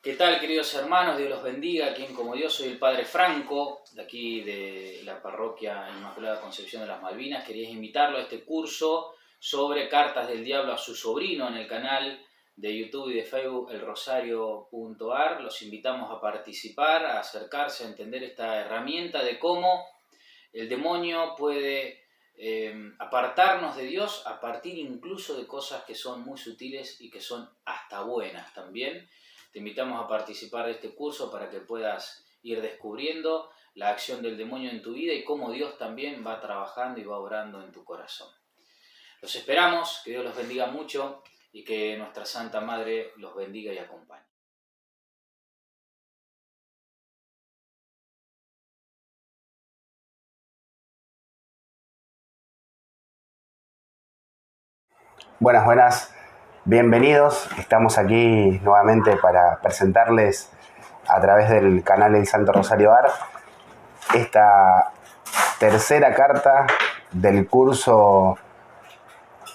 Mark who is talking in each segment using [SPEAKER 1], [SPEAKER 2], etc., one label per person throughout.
[SPEAKER 1] ¿Qué tal, queridos hermanos? Dios los bendiga. Quien como Dios, soy el Padre Franco, de aquí de la parroquia Inmaculada Concepción de las Malvinas. Quería invitarlo a este curso sobre cartas del diablo a su sobrino en el canal de YouTube y de Facebook elrosario.ar. Los invitamos a participar, a acercarse, a entender esta herramienta de cómo el demonio puede apartarnos de Dios a partir incluso de cosas que son muy sutiles y que son hasta buenas también. Te invitamos a participar de este curso para que puedas ir descubriendo la acción del demonio en tu vida y cómo Dios también va trabajando y va obrando en tu corazón. Los esperamos, que Dios los bendiga mucho y que nuestra Santa Madre los bendiga y acompañe.
[SPEAKER 2] Buenas, bienvenidos. Estamos aquí nuevamente para presentarles a través del canal El Santo Rosario Ar esta tercera carta del curso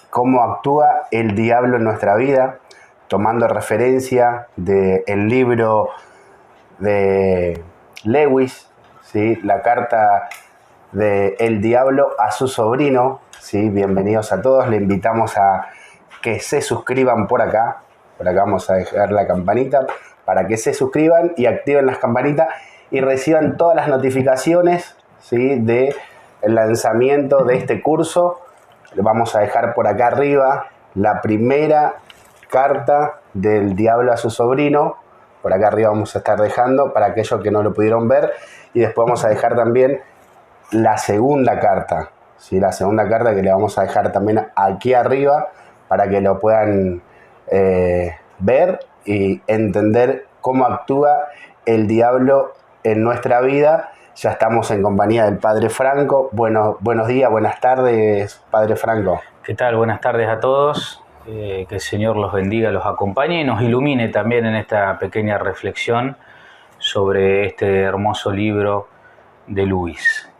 [SPEAKER 2] Cómo actúa el diablo en nuestra vida, tomando referencia del libro de Lewis, ¿sí? La carta de El diablo a su sobrino. ¿Sí? Bienvenidos a todos, le invitamos a que se suscriban por acá vamos a dejar la campanita para que se suscriban y activen las campanitas y reciban todas las notificaciones, ¿sí? Del lanzamiento de este curso. Le vamos a dejar por acá arriba la primera carta del diablo a su sobrino, por acá arriba vamos a estar dejando para aquellos que no lo pudieron ver, y después vamos a dejar también la segunda carta, ¿sí? La segunda carta que le vamos a dejar también aquí arriba para que lo puedan ver y entender cómo actúa el diablo en nuestra vida. Ya estamos en compañía del Padre Franco. Buenos días, buenas tardes, Padre Franco.
[SPEAKER 1] ¿Qué tal? Buenas tardes a todos. Que el Señor los bendiga, los acompañe y nos ilumine también en esta pequeña reflexión sobre este hermoso libro de Lewis.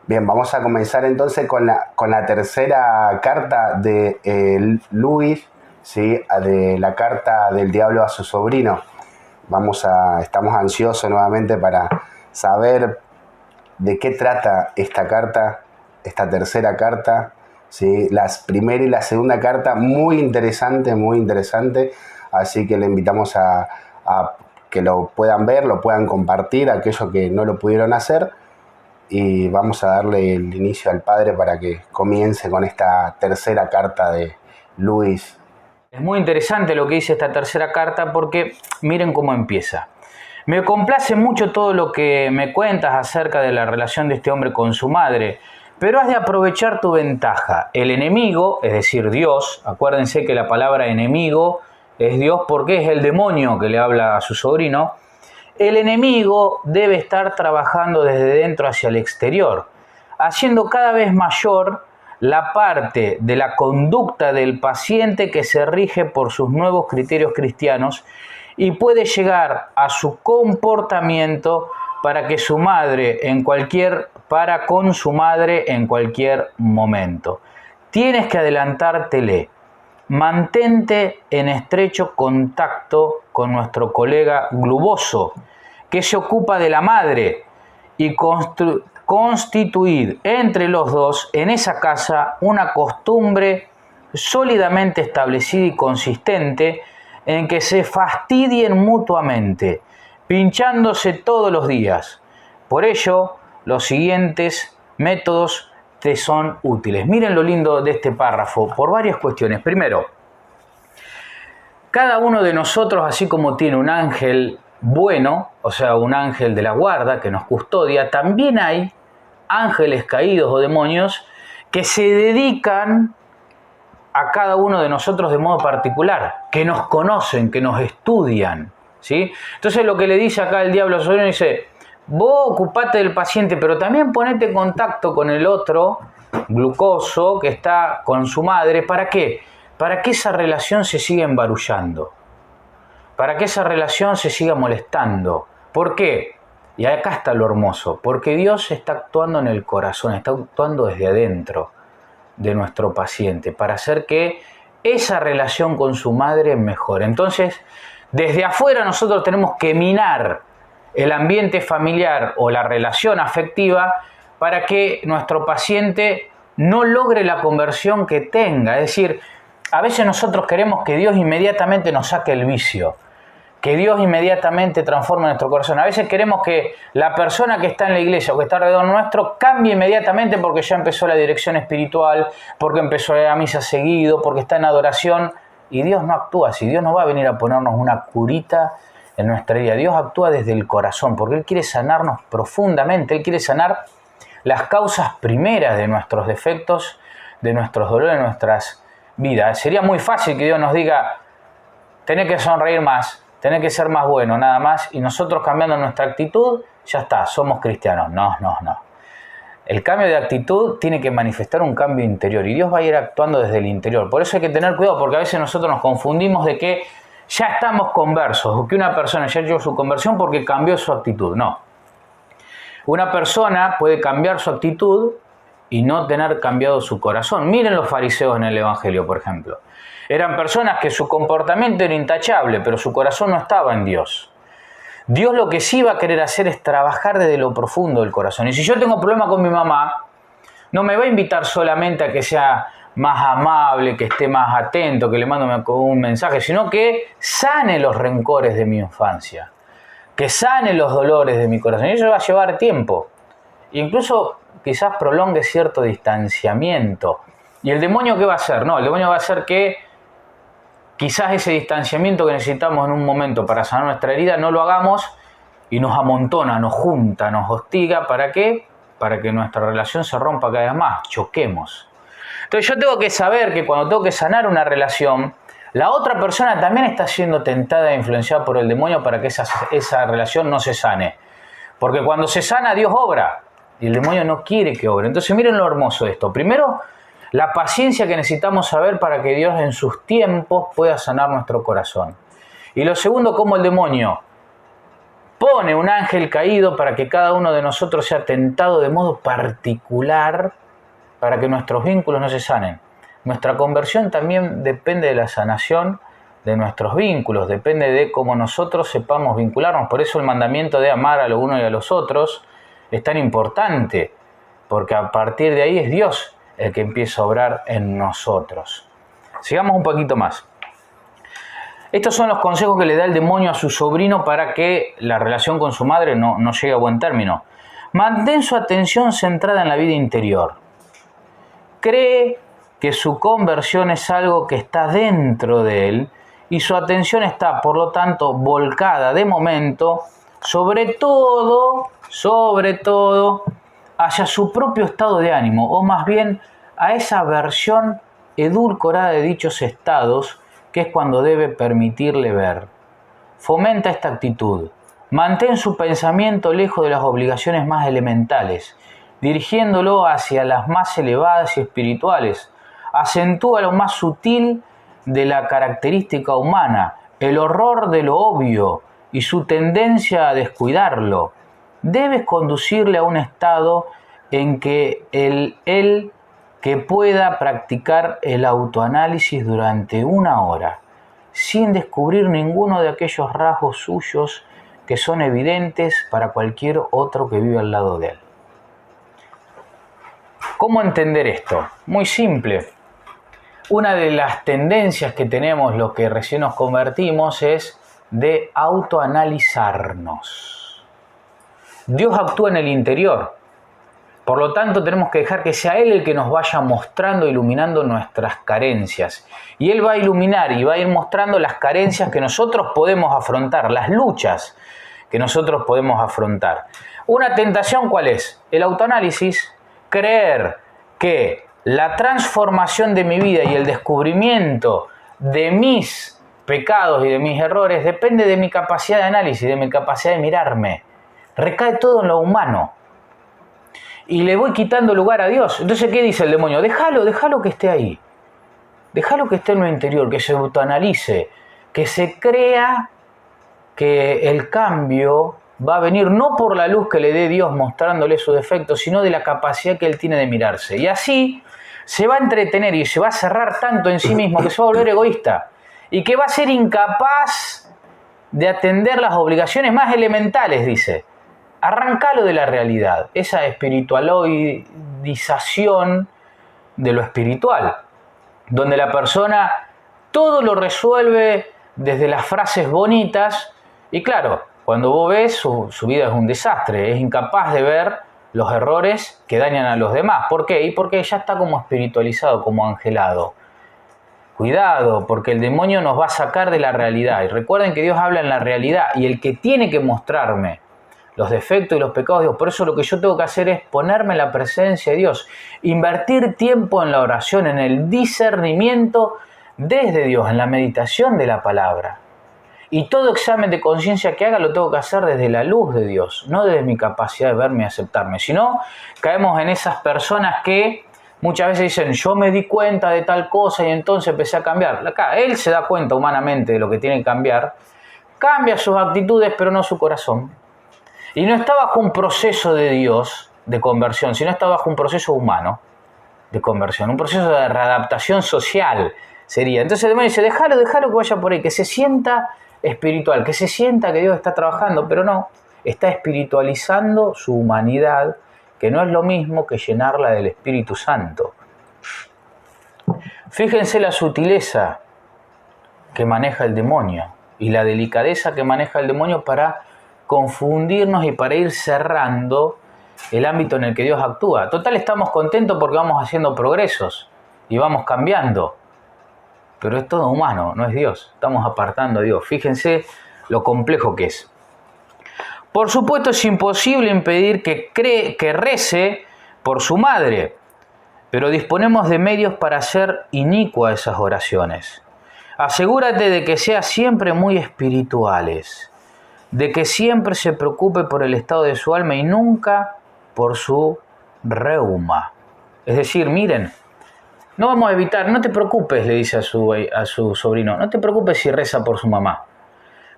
[SPEAKER 2] Bien, vamos a comenzar entonces con la tercera carta de Lewis, ¿sí? De la carta del diablo a su sobrino. Estamos ansiosos nuevamente para saber de qué trata esta carta, esta tercera carta, ¿sí? La primera y la segunda carta, muy interesante, así que le invitamos a que lo puedan ver, lo puedan compartir a aquellos que no lo pudieron hacer. Y vamos a darle el inicio al Padre para que comience con esta tercera carta de Lewis.
[SPEAKER 1] Es muy interesante lo que dice esta tercera carta porque miren cómo empieza. Me complace mucho todo lo que me cuentas acerca de la relación de este hombre con su madre, pero has de aprovechar tu ventaja. El enemigo, es decir, Dios, acuérdense que la palabra enemigo es Dios porque es el demonio que le habla a su sobrino. El enemigo debe estar trabajando desde dentro hacia el exterior, haciendo cada vez mayor la parte de la conducta del paciente que se rige por sus nuevos criterios cristianos y puede llegar a su comportamiento para con su madre en cualquier momento. Tienes que adelantártele. Mantente en estrecho contacto con nuestro colega Globoso, que se ocupa de la madre, y constituir entre los dos en esa casa una costumbre sólidamente establecida y consistente en que se fastidien mutuamente, pinchándose todos los días. Por ello, los siguientes métodos te son útiles. Miren lo lindo de este párrafo por varias cuestiones. Primero, cada uno de nosotros, así como tiene un ángel bueno, o sea, un ángel de la guarda que nos custodia, también hay ángeles caídos o demonios que se dedican a cada uno de nosotros de modo particular, que nos conocen, que nos estudian, ¿sí? Entonces lo que le dice acá el diablo a su sobrino, dice: vos ocupate del paciente, pero también ponete en contacto con el otro glucoso que está con su madre. ¿Para qué? Para que esa relación se siga embarullando, para que esa relación se siga molestando. ¿Por qué? Y acá está lo hermoso, porque Dios está actuando en el corazón, está actuando desde adentro de nuestro paciente para hacer que esa relación con su madre mejore. Entonces, Desde afuera nosotros tenemos que minar el ambiente familiar o la relación afectiva para que nuestro paciente no logre la conversión que tenga. Es decir, a veces nosotros queremos que Dios inmediatamente nos saque el vicio, que Dios inmediatamente transforme nuestro corazón. A veces queremos que la persona que está en la iglesia o que está alrededor nuestro cambie inmediatamente porque ya empezó la dirección espiritual, porque empezó a ir a misa seguido, porque está en adoración. Y Dios no actúa así. Dios no va a venir a ponernos una curita en nuestra vida. Dios actúa desde el corazón porque Él quiere sanarnos profundamente. Él quiere sanar las causas primeras de nuestros defectos, de nuestros dolores, de nuestras vidas. Sería muy fácil que Dios nos diga, tenés que sonreír más, tenés que ser más bueno, nada más, y nosotros cambiando nuestra actitud, ya está, somos cristianos. No. El cambio de actitud tiene que manifestar un cambio interior y Dios va a ir actuando desde el interior. Por eso hay que tener cuidado porque a veces nosotros nos confundimos de que ya estamos conversos o que una persona ya hecho su conversión porque cambió su actitud. No. Una persona puede cambiar su actitud y no tener cambiado su corazón. Miren los fariseos en el Evangelio, por ejemplo. Eran personas que su comportamiento era intachable, pero su corazón no estaba en Dios. Dios lo que sí va a querer hacer es trabajar desde lo profundo del corazón. Y si yo tengo problema con mi mamá, no me va a invitar solamente a que sea más amable, que esté más atento, que le mando un mensaje, sino que sane los rencores de mi infancia, que sane los dolores de mi corazón. Y eso va a llevar tiempo. Incluso quizás prolongue cierto distanciamiento. ¿Y el demonio qué va a hacer? No, el demonio va a hacer que quizás ese distanciamiento que necesitamos en un momento para sanar nuestra herida no lo hagamos y nos amontona, nos junta, nos hostiga. ¿Para qué? Para que nuestra relación se rompa cada vez más, choquemos. Entonces yo tengo que saber que cuando tengo que sanar una relación, la otra persona también está siendo tentada e influenciada por el demonio para que esa relación no se sane. Porque cuando se sana, Dios obra y el demonio no quiere que obre. Entonces miren lo hermoso de esto. Primero, la paciencia que necesitamos saber para que Dios en sus tiempos pueda sanar nuestro corazón. Y lo segundo, cómo el demonio pone un ángel caído para que cada uno de nosotros sea tentado de modo particular para que nuestros vínculos no se sanen. Nuestra conversión también depende de la sanación de nuestros vínculos, depende de cómo nosotros sepamos vincularnos. Por eso el mandamiento de amar a lo uno y a los otros es tan importante, porque a partir de ahí es Dios el que empieza a obrar en nosotros. Sigamos un poquito más. Estos son los consejos que le da el demonio a su sobrino para que la relación con su madre no llegue a buen término. Mantén su atención centrada en la vida interior. Cree que su conversión es algo que está dentro de él y su atención está, por lo tanto, volcada de momento, sobre todo, hacia su propio estado de ánimo, o más bien a esa versión edulcorada de dichos estados, que es cuando debe permitirle ver. Fomenta esta actitud. Mantén su pensamiento lejos de las obligaciones más elementales, dirigiéndolo hacia las más elevadas y espirituales. Acentúa lo más sutil de la característica humana, el horror de lo obvio y su tendencia a descuidarlo. Debes conducirle a un estado en que él que pueda practicar el autoanálisis durante 1 hora, sin descubrir ninguno de aquellos rasgos suyos que son evidentes para cualquier otro que vive al lado de él. ¿Cómo entender esto? Muy simple. Una de las tendencias que tenemos los que recién nos convertimos es de autoanalizarnos. Dios actúa en el interior. Por lo tanto, tenemos que dejar que sea Él el que nos vaya mostrando, iluminando nuestras carencias. Y Él va a iluminar y va a ir mostrando las carencias que nosotros podemos afrontar, las luchas que nosotros podemos afrontar. Una tentación, ¿cuál es? El autoanálisis, creer que la transformación de mi vida y el descubrimiento de mis pecados y de mis errores depende de mi capacidad de análisis, de mi capacidad de mirarme. Recae todo en lo humano. Y le voy quitando lugar a Dios. Entonces, ¿qué dice el demonio? Déjalo que esté ahí. Déjalo que esté en lo interior, que se autoanalice, que se crea que el cambio va a venir no por la luz que le dé Dios mostrándole sus defectos, sino de la capacidad que él tiene de mirarse. Y así se va a entretener y se va a cerrar tanto en sí mismo que se va a volver egoísta y que va a ser incapaz de atender las obligaciones más elementales, dice. Arrancalo de la realidad, esa espiritualoidización de lo espiritual, donde la persona todo lo resuelve desde las frases bonitas y claro, cuando vos ves su vida es un desastre, es incapaz de ver los errores que dañan a los demás. ¿Por qué? Y porque ya está como espiritualizado, como angelado. Cuidado, porque el demonio nos va a sacar de la realidad. Y recuerden que Dios habla en la realidad y el que tiene que mostrarme los defectos y los pecados de Dios. Por eso lo que yo tengo que hacer es ponerme en la presencia de Dios, invertir tiempo en la oración, en el discernimiento desde Dios, en la meditación de la palabra. Y todo examen de conciencia que haga lo tengo que hacer desde la luz de Dios, no desde mi capacidad de verme y aceptarme. Si no, caemos en esas personas que muchas veces dicen, yo me di cuenta de tal cosa y entonces empecé a cambiar. Acá, él se da cuenta humanamente de lo que tiene que cambiar, cambia sus actitudes, pero no su corazón. Y no está bajo un proceso de Dios de conversión, sino está bajo un proceso humano de conversión, un proceso de readaptación social sería. Entonces el demonio dice, déjalo que vaya por ahí, que se sienta espiritual, que se sienta que Dios está trabajando, pero no, está espiritualizando su humanidad, que no es lo mismo que llenarla del Espíritu Santo. Fíjense la sutileza que maneja el demonio y la delicadeza que maneja el demonio para confundirnos y para ir cerrando el ámbito en el que Dios actúa. Total, estamos contentos porque vamos haciendo progresos y vamos cambiando. Pero es todo humano, no es Dios. Estamos apartando a Dios. Fíjense lo complejo que es. Por supuesto, es imposible impedir que rece por su madre, pero disponemos de medios para hacer inicuas esas oraciones. Asegúrate de que sean siempre muy espirituales, de que siempre se preocupe por el estado de su alma y nunca por su reuma. Es decir, miren, no vamos a evitar, no te preocupes, le dice a su sobrino, no te preocupes si reza por su mamá,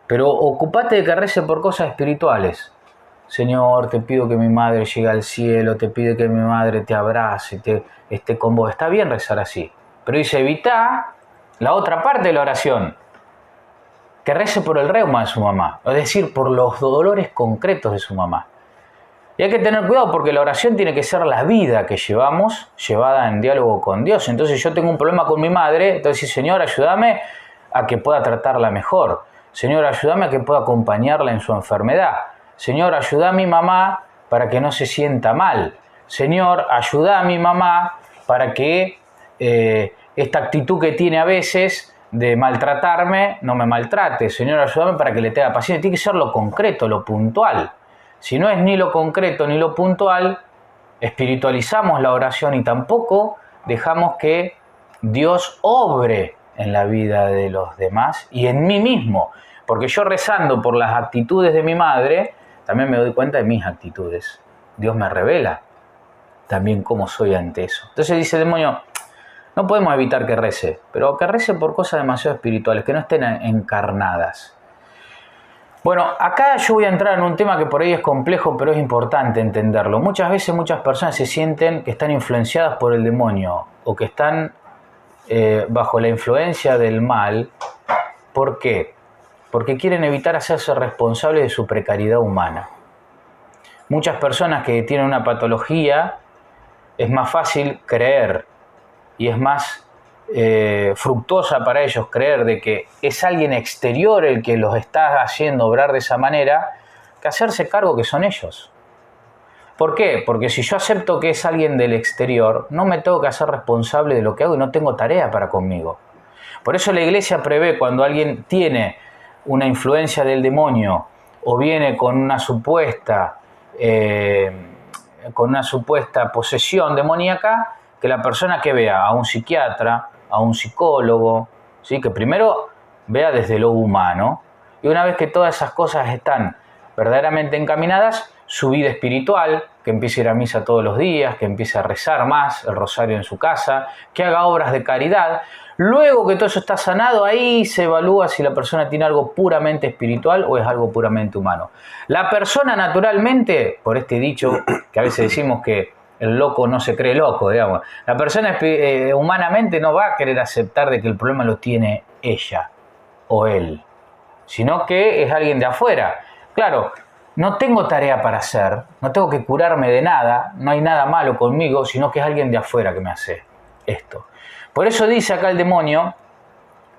[SPEAKER 1] pero ocupate de que rece por cosas espirituales. Señor, te pido que mi madre llegue al cielo, te pido que mi madre te abrace, esté con vos. Está bien rezar así, pero dice, evita la otra parte de la oración, que rece por el reuma de su mamá, es decir, por los dolores concretos de su mamá. Y hay que tener cuidado porque la oración tiene que ser la vida que llevamos, llevada en diálogo con Dios. Entonces yo tengo un problema con mi madre, entonces Señor, ayúdame a que pueda tratarla mejor. Señor, ayúdame a que pueda acompañarla en su enfermedad. Señor, ayuda a mi mamá para que no se sienta mal. Señor, ayuda a mi mamá para que esta actitud que tiene a veces de maltratarme no me maltrate. Señor, ayúdame para que le tenga paciencia. Tiene que ser lo concreto, lo puntual. Si no es ni lo concreto ni lo puntual, espiritualizamos la oración y tampoco dejamos que Dios obre en la vida de los demás y en mí mismo. Porque yo rezando por las actitudes de mi madre, también me doy cuenta de mis actitudes. Dios me revela también cómo soy ante eso. Entonces dice el demonio, no podemos evitar que rece, pero que rece por cosas demasiado espirituales, que no estén encarnadas. Bueno, acá yo voy a entrar en un tema que por ahí es complejo, pero es importante entenderlo. Muchas veces muchas personas se sienten que están influenciadas por el demonio o que están bajo la influencia del mal. ¿Por qué? Porque quieren evitar hacerse responsables de su precariedad humana. Muchas personas que tienen una patología es más fácil creer y es más fructuosa para ellos creer de que es alguien exterior el que los está haciendo obrar de esa manera que hacerse cargo que son ellos. ¿Por qué? Porque si yo acepto que es alguien del exterior, no me tengo que hacer responsable de lo que hago y no tengo tarea para conmigo. Por eso la iglesia prevé cuando alguien tiene una influencia del demonio o viene con una supuesta posesión demoníaca, que la persona que vea a un psiquiatra, a un psicólogo, ¿sí? Que primero vea desde lo humano y una vez que todas esas cosas están verdaderamente encaminadas, su vida espiritual, que empiece a ir a misa todos los días, que empiece a rezar más el rosario en su casa, que haga obras de caridad. Luego que todo eso está sanado, ahí se evalúa si la persona tiene algo puramente espiritual o es algo puramente humano. La persona naturalmente, por este dicho que a veces decimos que el loco no se cree loco, digamos, la persona humanamente no va a querer aceptar de que el problema lo tiene ella o él. sino que es alguien de afuera. Claro, no tengo tarea para hacer, no tengo que curarme de nada, no hay nada malo conmigo, sino que es alguien de afuera que me hace esto. Por eso dice acá el demonio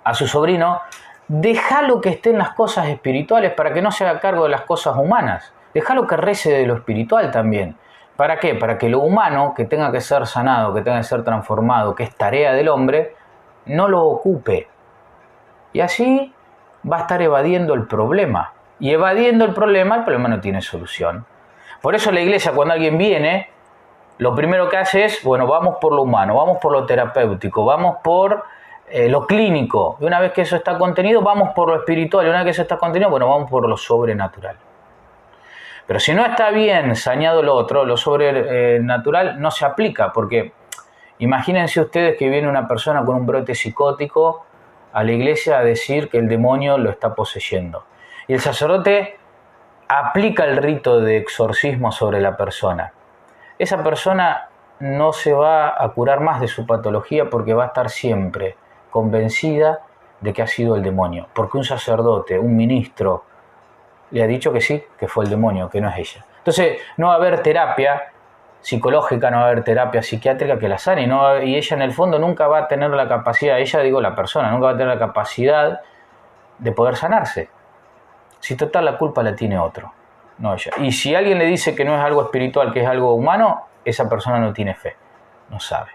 [SPEAKER 1] a su sobrino, déjalo que esté en las cosas espirituales para que no se haga cargo de las cosas humanas. Déjalo que rece de lo espiritual también. ¿Para qué? Para que lo humano, que tenga que ser sanado, que tenga que ser transformado, que es tarea del hombre, no lo ocupe. Y así va a estar evadiendo el problema. Y evadiendo el problema no tiene solución. Por eso la iglesia, cuando alguien viene, lo primero que hace es, bueno, vamos por lo humano, vamos por lo terapéutico, vamos por lo clínico. Y una vez que eso está contenido, vamos por lo espiritual. Y una vez que eso está contenido, bueno, vamos por lo sobrenatural. Pero si no está bien saneado lo otro, lo sobrenatural no se aplica, porque imagínense ustedes que viene una persona con un brote psicótico a la iglesia a decir que el demonio lo está poseyendo. Y el sacerdote aplica el rito de exorcismo sobre la persona. Esa persona no se va a curar más de su patología porque va a estar siempre convencida de que ha sido el demonio. Porque un sacerdote, un ministro, le ha dicho que sí, que fue el demonio, que no es ella. Entonces no va a haber terapia psicológica, no va a haber terapia psiquiátrica que la sane. Y ella en el fondo nunca va a tener la capacidad, la persona, nunca va a tener la capacidad de poder sanarse. Si total la culpa la tiene otro, no ella. Y si alguien le dice que no es algo espiritual, que es algo humano, esa persona no tiene fe, no sabe.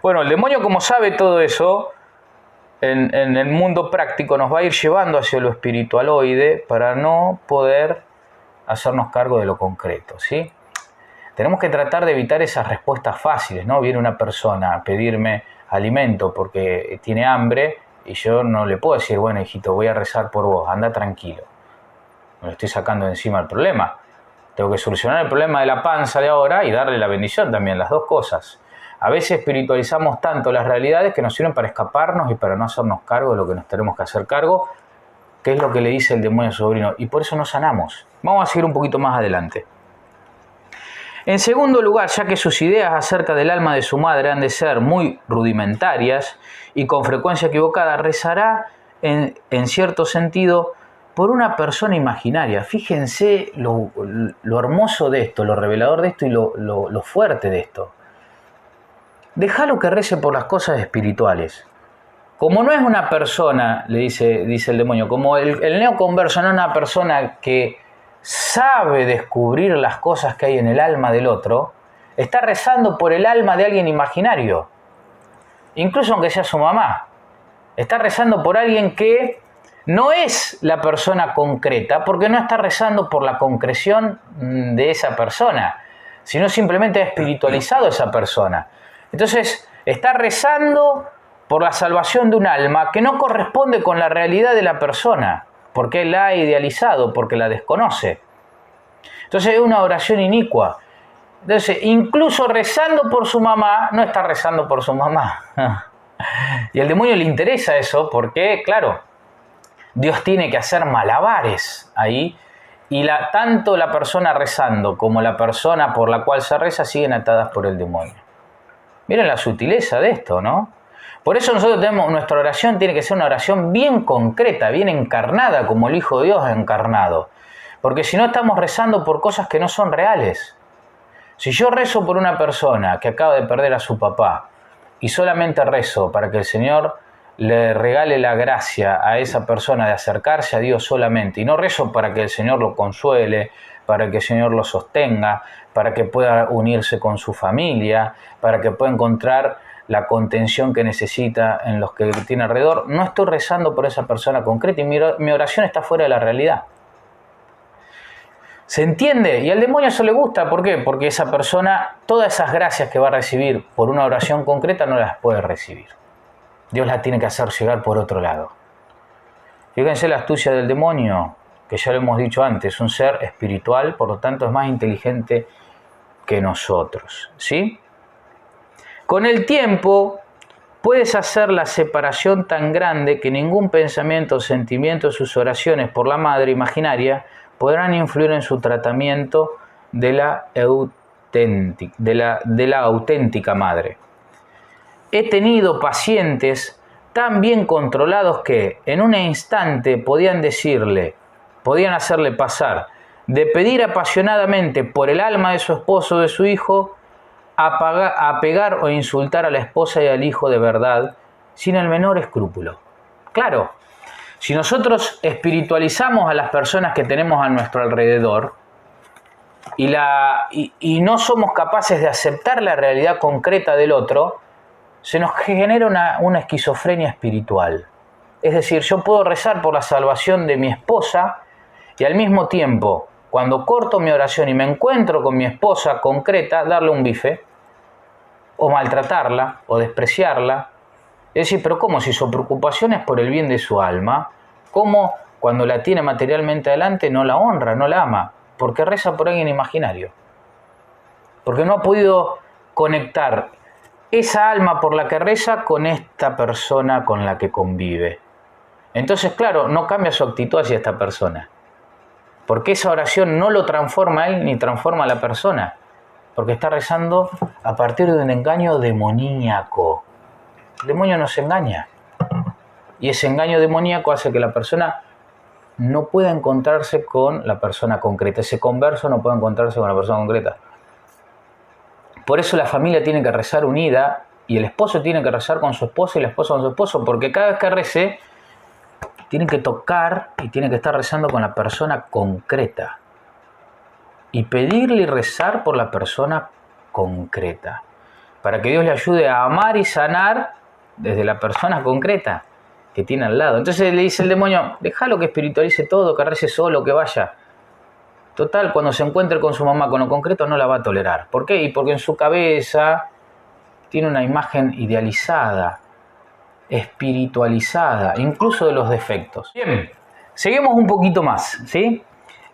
[SPEAKER 1] Bueno, el demonio, como sabe todo eso, en el mundo práctico nos va a ir llevando hacia lo espiritualoide para no poder hacernos cargo de lo concreto, ¿sí? Tenemos que tratar de evitar esas respuestas fáciles, ¿no? Viene una persona a pedirme alimento porque tiene hambre y yo no le puedo decir, bueno, hijito, voy a rezar por vos, anda tranquilo. Me lo estoy sacando de encima el problema. Tengo que solucionar el problema de la panza de ahora y darle la bendición también, las dos cosas. A veces espiritualizamos tanto las realidades que nos sirven para escaparnos y para no hacernos cargo de lo que nos tenemos que hacer cargo, que es lo que le dice el demonio a su sobrino, y por eso no sanamos. Vamos a seguir un poquito más adelante. En segundo lugar, ya que sus ideas acerca del alma de su madre han de ser muy rudimentarias y con frecuencia equivocada, rezará en cierto sentido por una persona imaginaria. Fíjense lo hermoso de esto, lo revelador de esto y lo fuerte de esto. Déjalo que rece por las cosas espirituales. Como no es una persona, le dice el demonio, como el neoconverso no es una persona que sabe descubrir las cosas que hay en el alma del otro, está rezando por el alma de alguien imaginario, incluso aunque sea su mamá. Está rezando por alguien que no es la persona concreta, porque no está rezando por la concreción de esa persona, sino simplemente ha espiritualizado a esa persona. Entonces, está rezando por la salvación de un alma que no corresponde con la realidad de la persona, porque la ha idealizado, porque la desconoce. Entonces es una oración inicua. Entonces, incluso rezando por su mamá, no está rezando por su mamá. Y al demonio le interesa eso porque, claro, Dios tiene que hacer malabares ahí y tanto la persona rezando como la persona por la cual se reza siguen atadas por el demonio. Miren la sutileza de esto, ¿no? Por eso nosotros nuestra oración tiene que ser una oración bien concreta, bien encarnada, como el Hijo de Dios encarnado. Porque si no estamos rezando por cosas que no son reales. Si yo rezo por una persona que acaba de perder a su papá y solamente rezo para que el Señor le regale la gracia a esa persona de acercarse a Dios solamente, y no rezo para que el Señor lo consuele, para que el Señor lo sostenga, para que pueda unirse con su familia, para que pueda encontrar la contención que necesita en los que tiene alrededor, no estoy rezando por esa persona concreta y mi oración está fuera de la realidad. ¿Se entiende? Y al demonio eso le gusta. ¿Por qué? Porque esa persona, todas esas gracias que va a recibir por una oración concreta no las puede recibir. Dios las tiene que hacer llegar por otro lado. Fíjense la astucia del demonio, que ya lo hemos dicho antes, es un ser espiritual, por lo tanto es más inteligente que nosotros, ¿sí? Con el tiempo puedes hacer la separación tan grande que ningún pensamiento o sentimiento de sus oraciones por la madre imaginaria podrán influir en su tratamiento de la auténtica madre. He tenido pacientes tan bien controlados que en un instante podían hacerle pasar de pedir apasionadamente por el alma de su esposo o de su hijo a pegar o insultar a la esposa y al hijo de verdad sin el menor escrúpulo. Claro, si nosotros espiritualizamos a las personas que tenemos a nuestro alrededor y no somos capaces de aceptar la realidad concreta del otro, se nos genera una esquizofrenia espiritual. Es decir, yo puedo rezar por la salvación de mi esposa y al mismo tiempo, cuando corto mi oración y me encuentro con mi esposa concreta, darle un bife, o maltratarla, o despreciarla. Es decir, pero ¿cómo? Si su preocupación es por el bien de su alma, ¿cómo cuando la tiene materialmente adelante no la honra, no la ama? Porque reza por alguien imaginario. Porque no ha podido conectar esa alma por la que reza con esta persona con la que convive. Entonces, claro, no cambia su actitud hacia esta persona. Porque esa oración no lo transforma a él ni transforma a la persona. Porque está rezando a partir de un engaño demoníaco. El demonio nos engaña. Y ese engaño demoníaco hace que la persona no pueda encontrarse con la persona concreta. Ese converso no puede encontrarse con la persona concreta. Por eso la familia tiene que rezar unida y el esposo tiene que rezar con su esposa y la esposa con su esposo. Porque cada vez que rece, tiene que tocar y tiene que estar rezando con la persona concreta. Y pedirle y rezar por la persona concreta. Para que Dios le ayude a amar y sanar desde la persona concreta que tiene al lado. Entonces le dice el demonio, déjalo que espiritualice todo, que rece solo, que vaya. Total, cuando se encuentre con su mamá con lo concreto no la va a tolerar. ¿Por qué? Y porque en su cabeza tiene una imagen idealizada, espiritualizada, incluso de los defectos. Bien, seguimos un poquito más, ¿sí?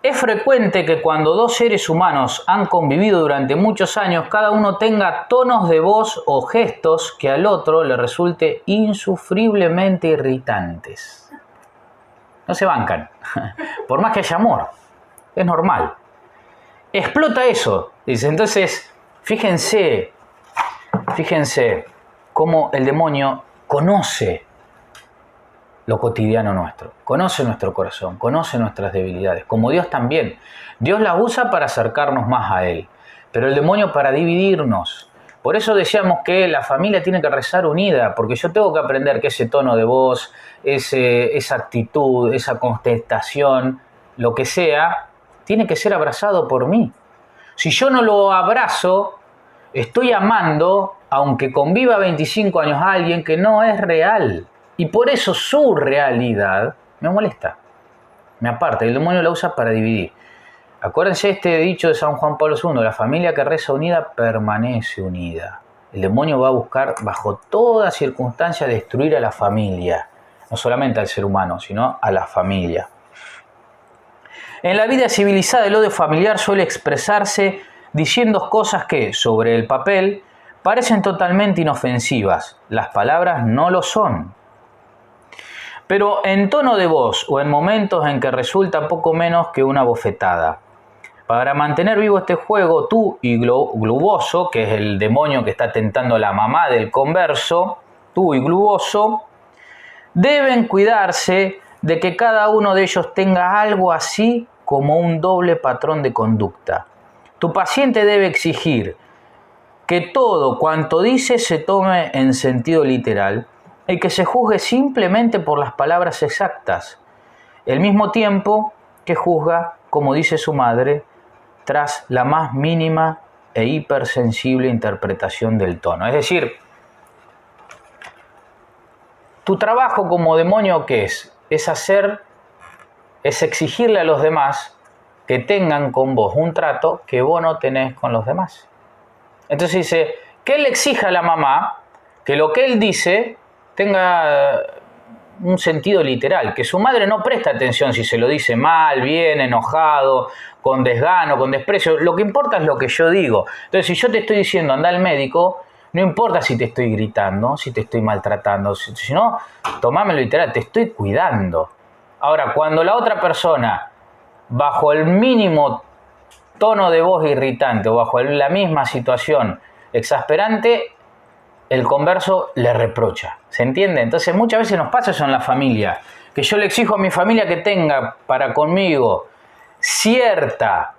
[SPEAKER 1] Es frecuente que cuando dos seres humanos han convivido durante muchos años, cada uno tenga tonos de voz o gestos que al otro le resulte insufriblemente irritantes. No se bancan, por más que haya amor, es normal. Explota eso, dice. Entonces, fíjense cómo el demonio conoce lo cotidiano nuestro, conoce nuestro corazón, conoce nuestras debilidades, como Dios también. Dios las usa para acercarnos más a Él, pero el demonio para dividirnos. Por eso decíamos que la familia tiene que rezar unida, porque yo tengo que aprender que ese tono de voz, esa actitud, esa contestación, lo que sea, tiene que ser abrazado por mí. Si yo no lo abrazo, estoy amando, aunque conviva 25 años a alguien que no es real. Y por eso su realidad me molesta, me aparta. Y el demonio la usa para dividir. Acuérdense este dicho de San Juan Pablo II, la familia que reza unida permanece unida. El demonio va a buscar bajo toda circunstancia destruir a la familia. No solamente al ser humano, sino a la familia. En la vida civilizada el odio familiar suele expresarse diciendo cosas que, sobre el papel, parecen totalmente inofensivas. Las palabras no lo son. Pero en tono de voz o en momentos en que resulta poco menos que una bofetada. Para mantener vivo este juego, tú y Gluboso, que es el demonio que está tentando a la mamá del converso, tú y Gluboso, deben cuidarse de que cada uno de ellos tenga algo así como un doble patrón de conducta. Tu paciente debe exigir que todo cuanto dice se tome en sentido literal y que se juzgue simplemente por las palabras exactas, al mismo tiempo que juzga, como dice su madre, tras la más mínima e hipersensible interpretación del tono. Es decir, tu trabajo como demonio, ¿qué es? Es exigirle a los demás que tengan con vos un trato que vos no tenés con los demás. Entonces dice, que él le exija a la mamá que lo que él dice tenga un sentido literal, que su madre no presta atención si se lo dice mal, bien, enojado, con desgano, con desprecio. Lo que importa es lo que yo digo. Entonces, si yo te estoy diciendo anda al médico, no importa si te estoy gritando, si te estoy maltratando, si no, tomámelo literal, te estoy cuidando. Ahora, cuando la otra persona, bajo el mínimo tono de voz irritante o bajo la misma situación exasperante, el converso le reprocha. ¿Se entiende? Entonces muchas veces nos pasa eso en la familia, que yo le exijo a mi familia que tenga para conmigo cierta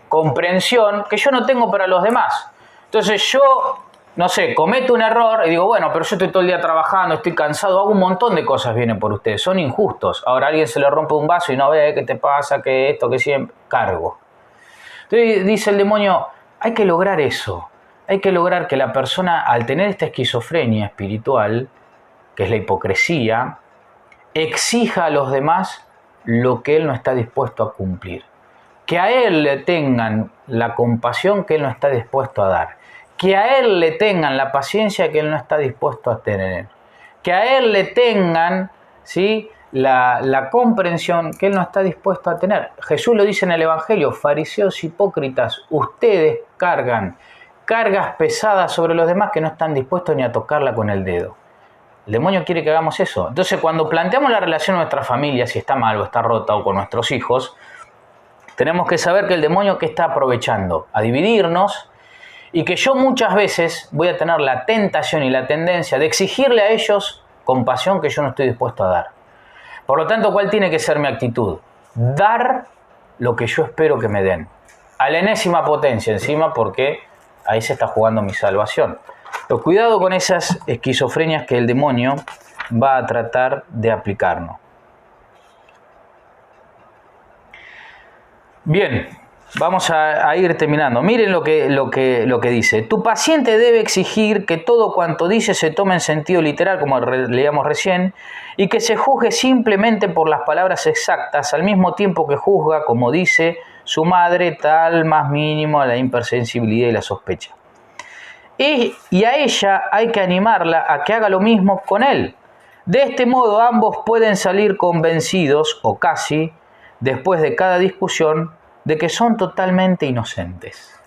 [SPEAKER 1] comprensión que yo no tengo para los demás. Entonces yo, no sé, cometo un error y digo, bueno, pero yo estoy todo el día trabajando, estoy cansado, hago un montón de cosas vienen por ustedes, son injustos. Ahora a alguien se le rompe un vaso y no ve qué te pasa, que esto, que siempre, cargo. Entonces dice el demonio, hay que lograr eso. Hay que lograr que la persona, al tener esta esquizofrenia espiritual, que es la hipocresía, exija a los demás lo que él no está dispuesto a cumplir. Que a él le tengan la compasión que él no está dispuesto a dar. Que a él le tengan la paciencia que él no está dispuesto a tener. Que a él le tengan, ¿sí?, la comprensión que él no está dispuesto a tener. Jesús lo dice en el Evangelio, fariseos hipócritas, ustedes cargan cargas pesadas sobre los demás que no están dispuestos ni a tocarla con el dedo. El demonio quiere que hagamos eso. Entonces, cuando planteamos la relación con nuestra familia, si está mal o está rota, o con nuestros hijos, tenemos que saber que el demonio que está aprovechando a dividirnos y que yo muchas veces voy a tener la tentación y la tendencia de exigirle a ellos compasión que yo no estoy dispuesto a dar. Por lo tanto, ¿cuál tiene que ser mi actitud? Dar lo que yo espero que me den. A la enésima potencia encima, porque ahí se está jugando mi salvación. Pero cuidado con esas esquizofrenias que el demonio va a tratar de aplicarnos. Bien, vamos a ir terminando. Miren lo que dice. Tu paciente debe exigir que todo cuanto dice se tome en sentido literal, como leíamos recién, y que se juzgue simplemente por las palabras exactas, al mismo tiempo que juzga, como dice su madre, tal más mínimo a la hipersensibilidad y la sospecha. Y a ella hay que animarla a que haga lo mismo con él. De este modo ambos pueden salir convencidos, o casi, después de cada discusión, de que son totalmente inocentes.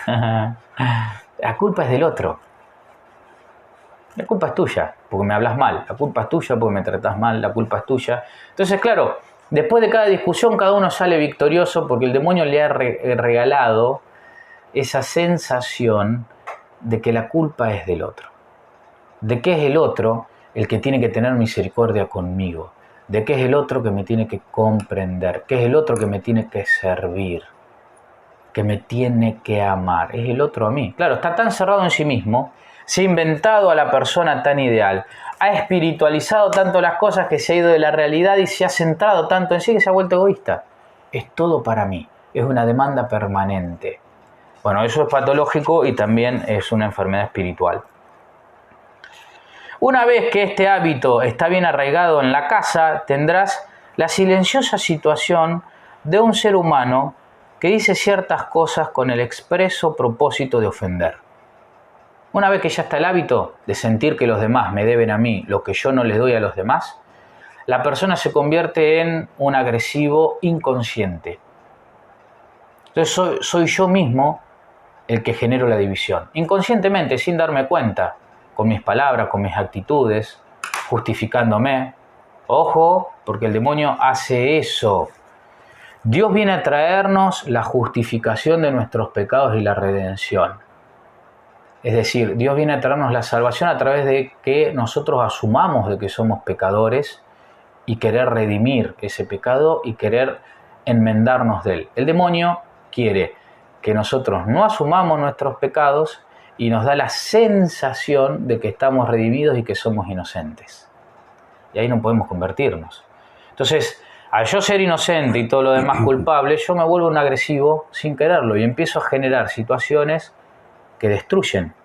[SPEAKER 1] La culpa es del otro. La culpa es tuya, porque me hablas mal. La culpa es tuya porque me tratas mal. La culpa es tuya. Entonces, claro, después de cada discusión cada uno sale victorioso porque el demonio le ha regalado esa sensación de que la culpa es del otro. De que es el otro el que tiene que tener misericordia conmigo. De que es el otro que me tiene que comprender. Que es el otro que me tiene que servir. Que me tiene que amar. Es el otro a mí. Claro, está tan cerrado en sí mismo. Se ha inventado a la persona tan ideal. Ha espiritualizado tanto las cosas que se ha ido de la realidad y se ha centrado tanto en sí que se ha vuelto egoísta. Es todo para mí. Es una demanda permanente. Bueno, eso es patológico y también es una enfermedad espiritual. Una vez que este hábito está bien arraigado en la casa, tendrás la silenciosa situación de un ser humano que dice ciertas cosas con el expreso propósito de ofender. Una vez que ya está el hábito de sentir que los demás me deben a mí lo que yo no les doy a los demás, la persona se convierte en un agresivo inconsciente. Entonces soy yo mismo el que genero la división. Inconscientemente, sin darme cuenta, con mis palabras, con mis actitudes, justificándome. Ojo, porque el demonio hace eso. Dios viene a traernos la justificación de nuestros pecados y la redención. Es decir, Dios viene a traernos la salvación a través de que nosotros asumamos de que somos pecadores y querer redimir ese pecado y querer enmendarnos de él. El demonio quiere que nosotros no asumamos nuestros pecados y nos da la sensación de que estamos redimidos y que somos inocentes. Y ahí no podemos convertirnos. Entonces, al yo ser inocente y todo lo demás culpable, yo me vuelvo un agresivo sin quererlo y empiezo a generar situaciones que destruyen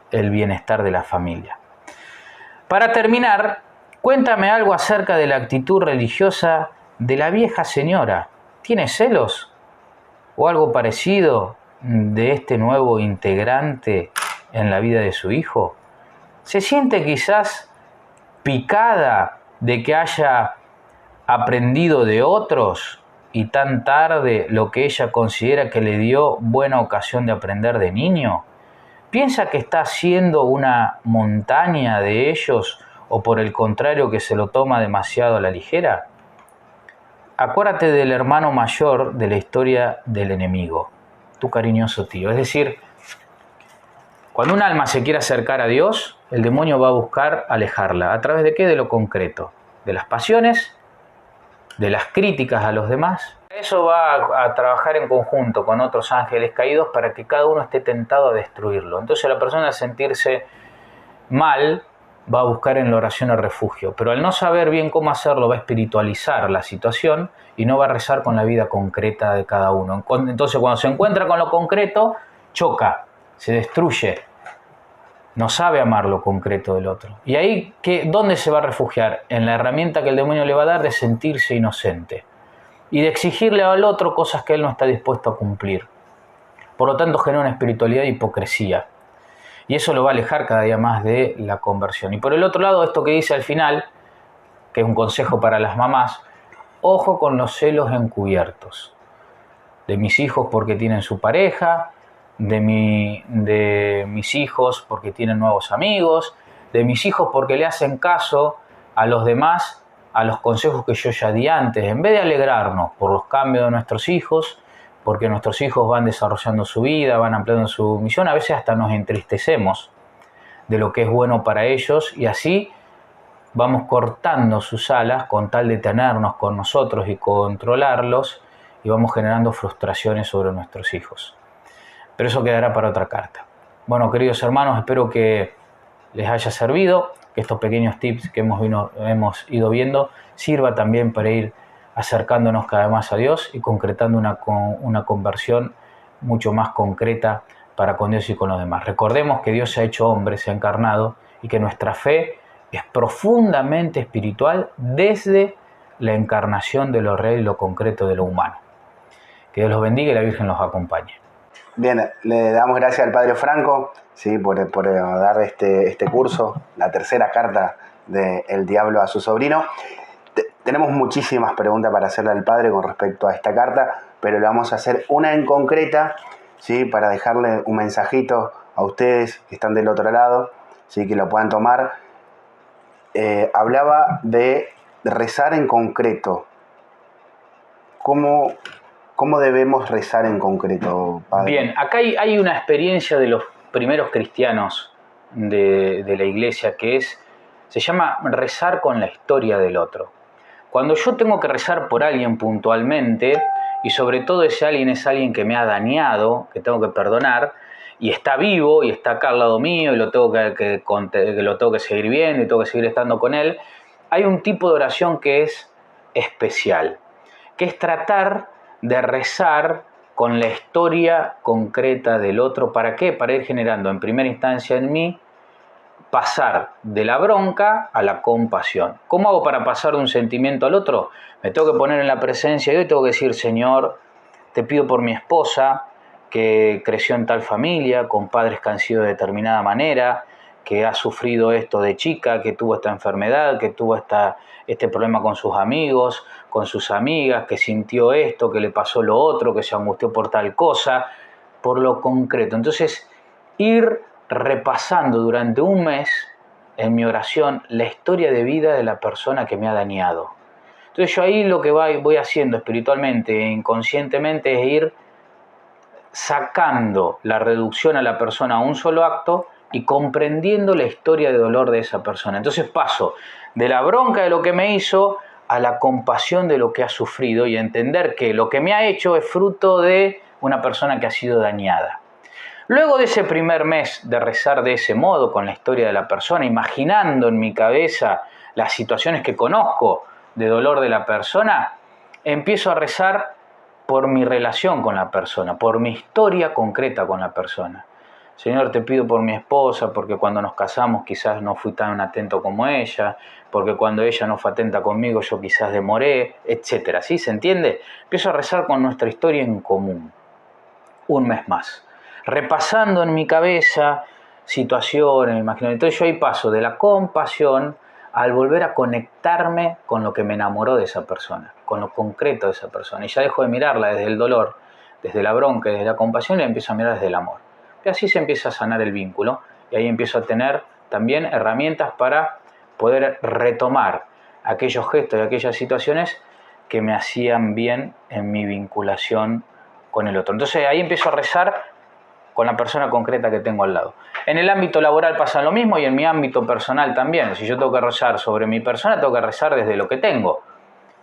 [SPEAKER 1] el bienestar de la familia. Para terminar, cuéntame algo acerca de la actitud religiosa de la vieja señora. ¿Tiene celos? ¿O algo parecido de este nuevo integrante en la vida de su hijo? ¿Se siente quizás picada de que haya aprendido de otros y tan tarde lo que ella considera que le dio buena ocasión de aprender de niño? ¿Piensa que está haciendo una montaña de ellos o por el contrario que se lo toma demasiado a la ligera? Acuérdate del hermano mayor de la historia del enemigo, tu cariñoso tío. Es decir, Cuando un alma se quiere acercar a Dios, el demonio va a buscar alejarla. ¿A través de qué? De lo concreto. De las pasiones, de las críticas a los demás. Eso va a trabajar en conjunto con otros ángeles caídos para que cada uno esté tentado a destruirlo. Entonces la persona, al sentirse mal, va a buscar en la oración el refugio. Pero al no saber bien cómo hacerlo, va a espiritualizar la situación y no va a rezar con la vida concreta de cada uno. Entonces cuando se encuentra con lo concreto, choca, se destruye, no sabe amar lo concreto del otro. Y ahí, ¿dónde se va a refugiar? En la herramienta que el demonio le va a dar de sentirse inocente y de exigirle al otro cosas que él no está dispuesto a cumplir. Por lo tanto, genera una espiritualidad de hipocresía. Y eso lo va a alejar cada día más de la conversión. Y por el otro lado, esto que dice al final, que es un consejo para las mamás, ojo con los celos encubiertos. De mis hijos porque tienen su pareja, de mis hijos porque tienen nuevos amigos, de mis hijos porque le hacen caso a los demás, a los consejos que yo ya di antes. En vez de alegrarnos por los cambios de nuestros hijos, porque nuestros hijos van desarrollando su vida, van ampliando su misión, a veces hasta nos entristecemos de lo que es bueno para ellos y así vamos cortando sus alas con tal de tenernos con nosotros y controlarlos y vamos generando frustraciones sobre nuestros hijos. Pero eso quedará para otra carta. Bueno, queridos hermanos, espero que les haya servido, que estos pequeños tips que hemos ido viendo sirva también para ir acercándonos cada vez más a Dios y concretando una conversión mucho más concreta para con Dios y con los demás. Recordemos que Dios se ha hecho hombre, se ha encarnado y que nuestra fe es profundamente espiritual desde la encarnación de lo real y lo concreto de lo humano. Que Dios los bendiga y la Virgen los acompañe.
[SPEAKER 2] Bien, le damos gracias al Padre Franco, ¿sí? por dar este curso, la tercera carta de El Diablo a su sobrino. Tenemos muchísimas preguntas para hacerle al Padre con respecto a esta carta, pero le vamos a hacer una en concreta, ¿sí? Para dejarle un mensajito a ustedes que están del otro lado, ¿sí? Que lo puedan tomar. Hablaba de rezar en concreto. ¿Cómo debemos rezar en concreto, Padre?
[SPEAKER 1] Bien, acá hay una experiencia de los primeros cristianos de la iglesia que se llama rezar con la historia del otro. Cuando yo tengo que rezar por alguien puntualmente, y sobre todo ese alguien es alguien que me ha dañado, que tengo que perdonar, y está vivo, y está acá al lado mío, y lo tengo que seguir viendo, y tengo que seguir estando con él, hay un tipo de oración que es especial, que es tratar de rezar con la historia concreta del otro. ¿Para qué? Para ir generando en primera instancia en mí, pasar de la bronca a la compasión. ¿Cómo hago para pasar de un sentimiento al otro? Me tengo que poner en la presencia de Dios y tengo que decir: Señor, te pido por mi esposa, que creció en tal familia, con padres que han sido de determinada manera, que ha sufrido esto de chica, que tuvo esta enfermedad, que tuvo este problema con sus amigos, con sus amigas, que sintió esto, que le pasó lo otro, que se angustió por tal cosa, por lo concreto. Entonces, ir repasando durante un mes en mi oración la historia de vida de la persona que me ha dañado. Entonces yo ahí lo que voy haciendo espiritualmente e inconscientemente es ir sacando la reducción a la persona a un solo acto y comprendiendo la historia de dolor de esa persona. Entonces paso de la bronca de lo que me hizo a la compasión de lo que ha sufrido y entender que lo que me ha hecho es fruto de una persona que ha sido dañada. Luego de ese primer mes de rezar de ese modo con la historia de la persona, imaginando en mi cabeza las situaciones que conozco de dolor de la persona, empiezo a rezar por mi relación con la persona, por mi historia concreta con la persona. Señor, te pido por mi esposa, porque cuando nos casamos quizás no fui tan atento como ella, porque cuando ella no fue atenta conmigo yo quizás demoré, etc. ¿Sí? ¿Se entiende? Empiezo a rezar con nuestra historia en común, un mes más, repasando en mi cabeza situaciones, imaginaciones. Entonces yo ahí paso de la compasión al volver a conectarme con lo que me enamoró de esa persona, con lo concreto de esa persona. Y ya dejo de mirarla desde el dolor, desde la bronca, desde la compasión, y la empiezo a mirar desde el amor. Y así se empieza a sanar el vínculo y ahí empiezo a tener también herramientas para poder retomar aquellos gestos y aquellas situaciones que me hacían bien en mi vinculación con el otro. Entonces ahí empiezo a rezar con la persona concreta que tengo al lado. En el ámbito laboral pasa lo mismo y en mi ámbito personal también. Si yo tengo que rezar sobre mi persona, tengo que rezar desde lo que tengo.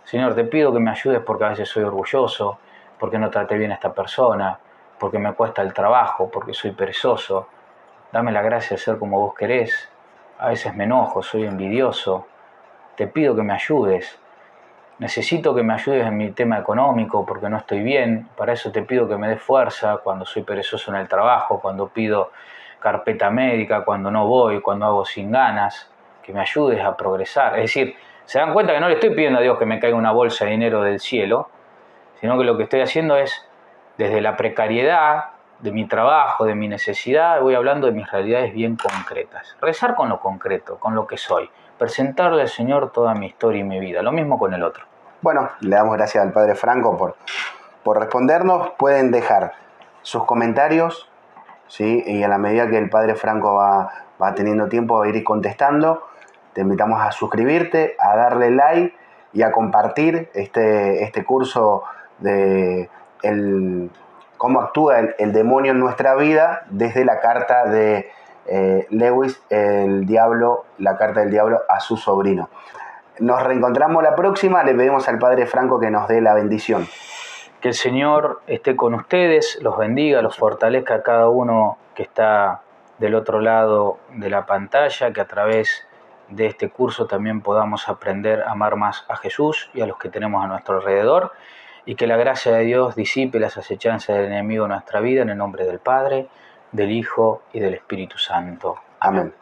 [SPEAKER 1] Señor, te pido que me ayudes porque a veces soy orgulloso, porque no traté bien a esta persona, porque me cuesta el trabajo, porque soy perezoso. Dame la gracia de ser como vos querés. A veces me enojo, soy envidioso. Te pido que me ayudes. Necesito que me ayudes en mi tema económico porque no estoy bien. Para eso te pido que me des fuerza cuando soy perezoso en el trabajo, cuando pido carpeta médica, cuando no voy, cuando hago sin ganas. Que me ayudes a progresar. Es decir, se dan cuenta que no le estoy pidiendo a Dios que me caiga una bolsa de dinero del cielo, sino que lo que estoy haciendo es, desde la precariedad de mi trabajo, de mi necesidad, voy hablando de mis realidades bien concretas. Rezar con lo concreto, con lo que soy. Presentarle al Señor toda mi historia y mi vida. Lo mismo con el otro.
[SPEAKER 2] Bueno, le damos gracias al Padre Franco por respondernos. Pueden dejar sus comentarios, ¿sí? Y a la medida que el Padre Franco va teniendo tiempo, va a ir contestando. Te invitamos a suscribirte, a darle like y a compartir este curso de cómo actúa el demonio en nuestra vida desde la carta de Lewis, la carta del diablo a su sobrino. Nos reencontramos la próxima. Le pedimos al Padre Franco que nos dé la bendición.
[SPEAKER 1] Que el Señor esté con ustedes, los bendiga, los fortalezca a cada uno que está del otro lado de la pantalla, que a través de este curso también podamos aprender a amar más a Jesús y a los que tenemos a nuestro alrededor, y que la gracia de Dios disipe las acechanzas del enemigo en nuestra vida, en el nombre del Padre, del Hijo y del Espíritu Santo.
[SPEAKER 2] Amén.